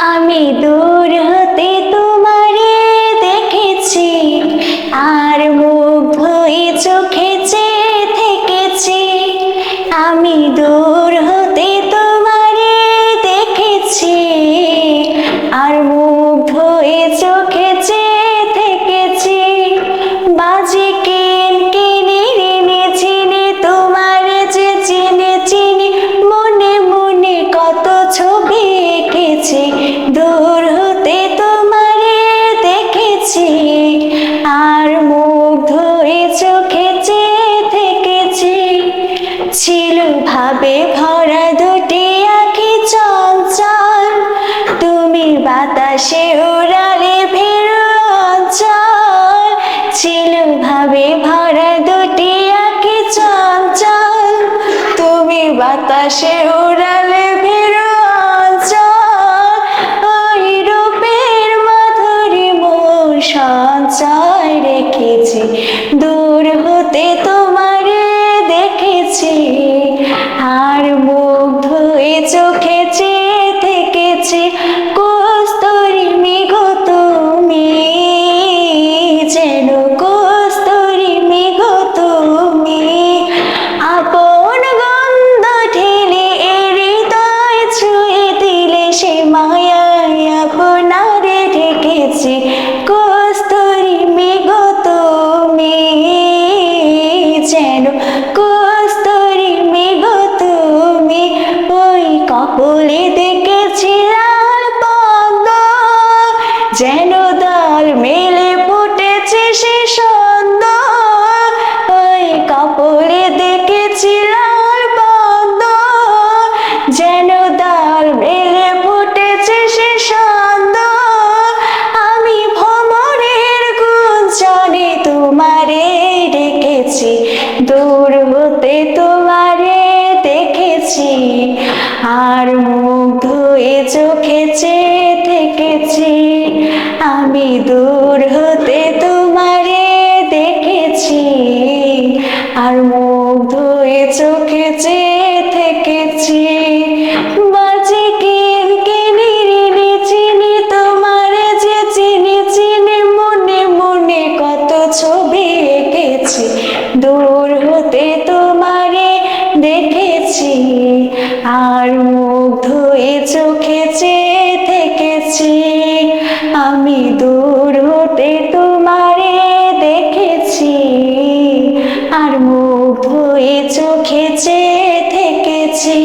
আমি দূর হতে তোমারে দেখেছি, আর মুগ্ধ হয়ে চোখে চেয়ে থেকেছি। আমি দূর হতে তোমারে দেখেছি, আর মুগ্ধ হয়ে চোখে চেয়ে থেকেছি। বাজে কেন কেনে রেনে চিনে তোমারে যে চিনে চিনি, মনে মনে কত ছবি এঁকেছি। দূর হতে তোমারে দেখেছি, আর মুগ্ধ হয়ে চোখে চেয়ে থেকেছি। ছিল ভাবে ভরা দুটি আঁখি চঞ্চল, তুমি বাতাসে উড়ালে ভেরু অঞ্চল। ছিল ভাবে ভরা দুটি আঁখি চঞ্চল, তুমি বাতাসে উড়ালে ভেরু অঞ্চল। ওই রূপের মাধুরী মোর সঞ্চয় রেখেছি, দূর হতে তোমারে দেখেছি, আর মুগ্ধ হয়ে চোখে চেয়ে থেকেছি। কস্তুরী মেঘ তুমি, যেন কস্তুরী মেঘ তুমি, আপন গন্ধ ঢেলে হৃদয় ছুঁয়ে দিলে, সে মায়ায় আপনারে ঢেকেছি। কস্তুরী মেঘ তুমি, যেন কস্তুরী মেঘ তুমি। ওই কপলে দেখেছি লাল পদ্ম, যেন দল মেলে ফুটেছে সে সুন্দর। ওই কপলে দেখেছি লাল পদ্ম, যেন দল মেলে ফুটেছে সে সুন্দর। আমি ভ্রমরের গুঞ্জনে তোমারে ডেকেছি, দূর হতে তোমারে দেখেছি, আর মুগ্ধ হয়ে চোখে চেয়ে থেকেছি। আমি দূর হতে তোমারে দেখেছি, আর মুগ্ধ হয়ে চোখে চেয়ে থেকেছি। বাজে কেন কেনে রেনে চিনি তোমারে যে চিনি চিনি, মনে মনে কত ছবি এঁকেছি। দূর হতে তোমারে দেখেছি, আর মুগ্ধ হয়ে চোখে চেয়ে থেকেছি। আমি দূর হতে তোমারে দেখেছি, আর মুগ্ধ হয়ে চোখে চেয়ে থেকেছি।